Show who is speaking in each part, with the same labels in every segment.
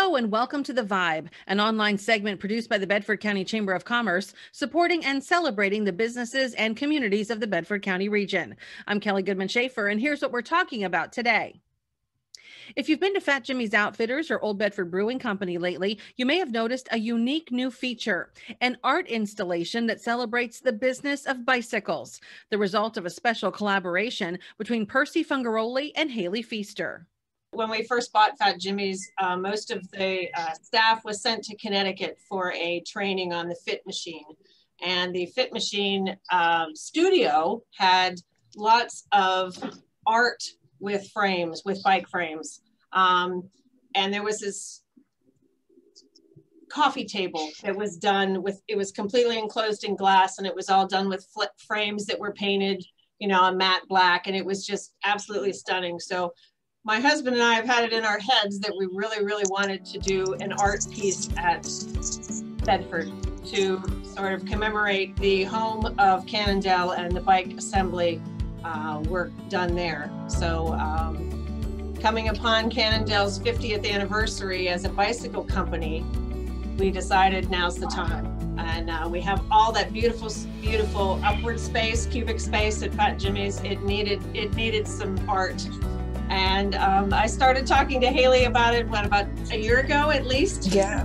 Speaker 1: Hello and welcome to The Vibe, an online segment produced by the Bedford County Chamber of Commerce, supporting and celebrating the businesses and communities of the Bedford County region. I'm Kelly Goodman-Schaefer, and here's what we're talking about today. If you've been to Fat Jimmy's Outfitters or Old Bedford Brewing Company lately, you may have noticed a unique new feature, an art installation that celebrates the business of bicycles, the result of a special collaboration between Perci Fungaroli and Haley Feaster.
Speaker 2: When we first bought Fat Jimmy's, most of the staff was sent to Connecticut for a training on the Fit Machine. And the Fit Machine studio had lots of art with frames, with bike frames. And there was this coffee table that was done with, it was completely enclosed in glass, and it was all done with flip frames that were painted, you know, a matte black, and it was just absolutely stunning. So my husband and I have had it in our heads that we really, really wanted to do an art piece at Bedford to sort of commemorate the home of Cannondale and the bike assembly work done there. So coming upon Cannondale's 50th anniversary as a bicycle company, we decided now's the time. And we have all that beautiful, beautiful upward space, cubic space at Fat Jimmy's. It needed some art. And I started talking to Haley about it, about a year ago at least?
Speaker 3: Yeah.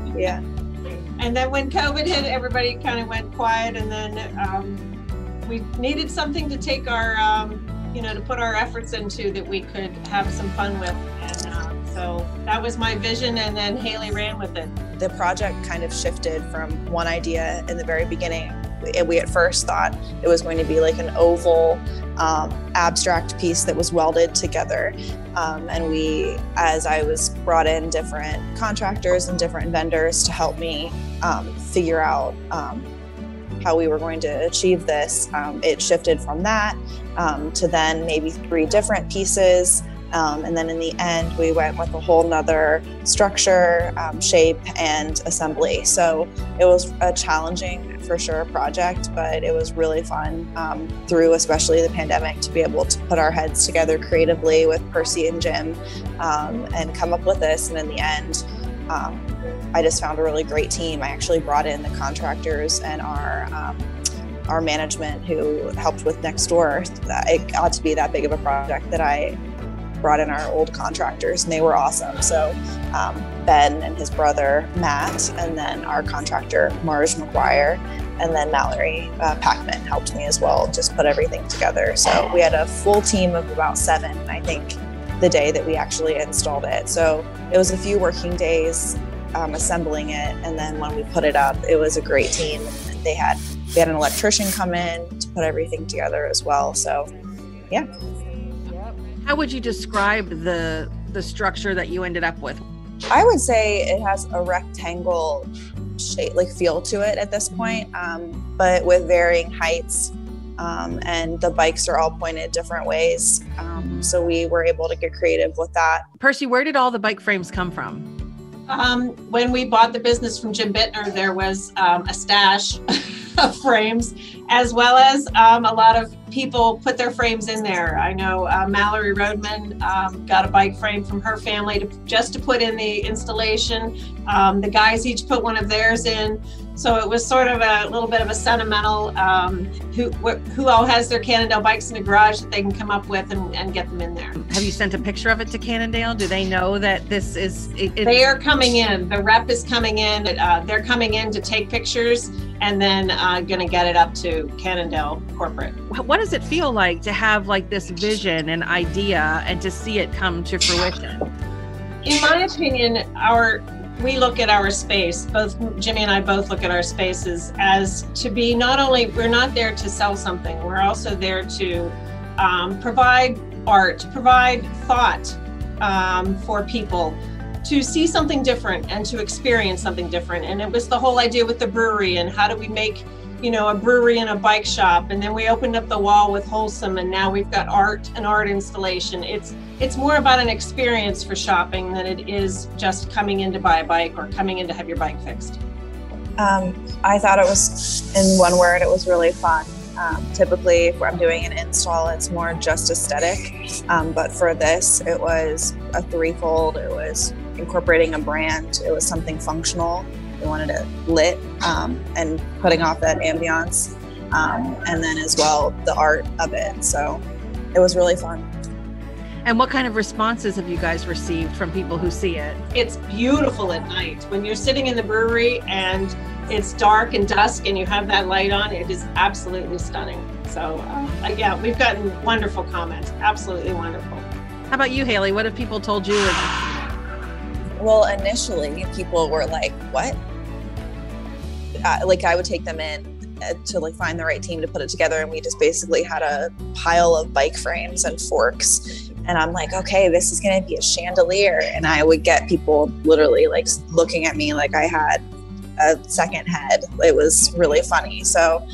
Speaker 2: And then when COVID hit, everybody kind of went quiet, and then we needed something to take our, to put our efforts into that we could have some fun with. And so that was my vision, and then Haley ran with it.
Speaker 3: The project kind of shifted from one idea in the very beginning. We at first thought it was going to be like an oval abstract piece that was welded together. And as I was brought in different contractors and different vendors to help me figure out how we were going to achieve this, it shifted from that to then maybe 3 different pieces. And then in the end, we went with a whole nother structure, shape, and assembly. So it was a challenging, for sure, project, but it was really fun through especially the pandemic to be able to put our heads together creatively with Percy and Jim and come up with this. And in the end, I just found a really great team. I actually brought in the contractors and our management who helped with next door. It got to be that big of a project that I brought in our old contractors, and they were awesome. So Ben and his brother Matt, and then our contractor Marge McGuire, and then Mallory Packman helped me as well, just put everything together. So we had a full team of about 7, I think, the day that we actually installed it. So it was a few working days assembling it, and then when we put it up, it was a great team. And we had an electrician come in to put everything together as well. So yeah.
Speaker 1: How would you describe the structure that you ended up with?
Speaker 3: I would say it has a rectangle shape, feel to it at this point, but with varying heights, and the bikes are all pointed different ways. So we were able to get creative with that.
Speaker 1: Percy, where did all the bike frames come from?
Speaker 2: When we bought the business from Jim Bittner, there was a stash of frames, as well as a lot of people put their frames in there. I know Mallory Roadman got a bike frame from her family just to put in the installation. The guys each put one of theirs in. So it was sort of a little bit of a sentimental, who all has their Cannondale bikes in the garage that they can come up with and get them in there. Have
Speaker 1: you sent a picture of it to Cannondale? Do they know that this is?
Speaker 2: They are coming in. The rep is coming in. They're coming in to take pictures, and then going to get it up to Cannondale corporate.
Speaker 1: What does it feel like to have this vision and idea and to see it come to fruition?
Speaker 2: In my opinion, we look at our space, both Jimmy and I both look at our spaces as to be we're not there to sell something, we're also there to provide art, provide thought for people to see something different and to experience something different. And it was the whole idea with the brewery and how do we make a brewery and a bike shop, and then we opened up the wall with Wholesome, and now we've got an art installation. It's more about an experience for shopping than it is just coming in to buy a bike or coming in to have your bike fixed.
Speaker 3: I thought it was, in one word, it was really fun. Typically, if I'm doing an install, it's more just aesthetic, but for this, it was a threefold. It was incorporating a brand. It was something functional. We wanted it lit and putting off that ambiance. And then as well, the art of it. So it was really fun.
Speaker 1: And what kind of responses have you guys received from people who see it?
Speaker 2: It's beautiful at night. When you're sitting in the brewery and it's dark and dusk and you have that light on, it is absolutely stunning. So yeah, we've gotten wonderful comments. Absolutely wonderful.
Speaker 1: How about you, Haley? What have people told you?
Speaker 3: Well, initially people were like, what? Like I would take them in to like find the right team to put it together, and we just basically had a pile of bike frames and forks, and I'm like, okay, this is going to be a chandelier, and I would get people literally like looking at me like I had a second head. It was really funny. So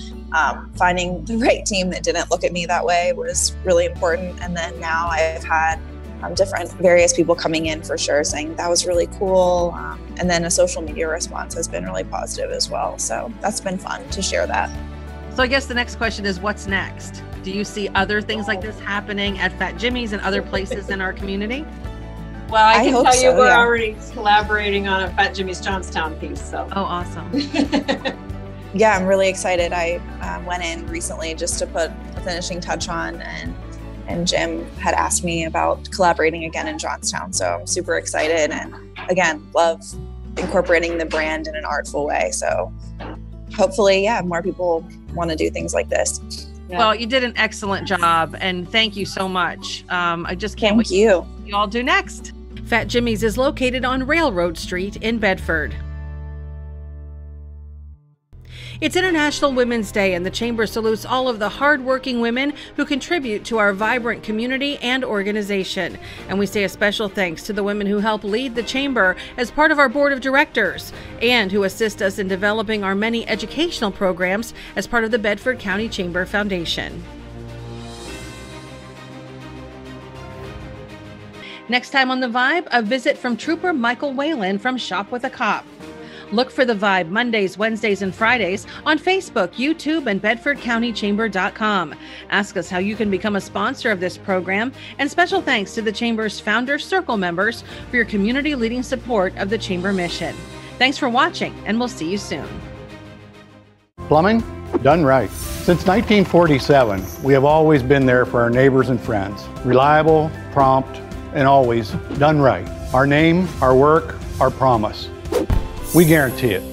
Speaker 3: finding the right team that didn't look at me that way was really important. And then now I've had various people coming in for sure saying that was really cool. And then a social media response has been really positive as well. So that's been fun to share that.
Speaker 1: So I guess the next question is, what's next? Do you see other things like this happening at Fat Jimmy's and other places in our community?
Speaker 2: Well, I can tell you we're
Speaker 3: yeah.
Speaker 2: already collaborating on a Fat Jimmy's Johnstown piece. So.
Speaker 1: Oh, awesome.
Speaker 3: Yeah, I'm really excited. I went in recently just to put a finishing touch on, and Jim had asked me about collaborating again in Johnstown. So I'm super excited, and again, love incorporating the brand in an artful way. So hopefully, yeah, more people want to do things like this.
Speaker 1: Yeah. Well, you did an excellent job, and thank you so much. I just can't wait
Speaker 3: to see what
Speaker 1: you all do next. Fat Jimmy's is located on Railroad Street in Bedford. It's International Women's Day, and the Chamber salutes all of the hardworking women who contribute to our vibrant community and organization. And we say a special thanks to the women who help lead the Chamber as part of our board of directors and who assist us in developing our many educational programs as part of the Bedford County Chamber Foundation. Next time on The Vibe, a visit from Trooper Michael Whalen from Shop with a Cop. Look for The Vibe Mondays, Wednesdays, and Fridays on Facebook, YouTube, and BedfordCountyChamber.com. Ask us how you can become a sponsor of this program, and special thanks to the Chamber's Founder Circle members for your community-leading support of the Chamber mission. Thanks for watching, and we'll see you soon.
Speaker 4: Plumbing, done right. Since 1947, we have always been there for our neighbors and friends. Reliable, prompt, and always done right. Our name, our work, our promise. We guarantee it.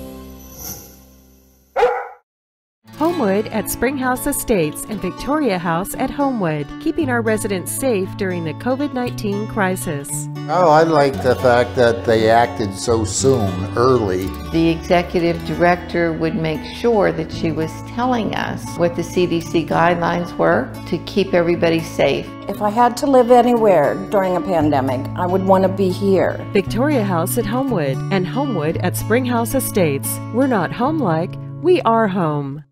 Speaker 5: Homewood at Springhouse Estates and Victoria House at Homewood, keeping our residents safe during the COVID-19 crisis.
Speaker 6: Oh, I like the fact that they acted so soon, early.
Speaker 7: The executive director would make sure that she was telling us what the CDC guidelines were to keep everybody safe.
Speaker 8: If I had to live anywhere during a pandemic, I would want to be here.
Speaker 5: Victoria House at Homewood and Homewood at Springhouse Estates. We're not home-like, we are home.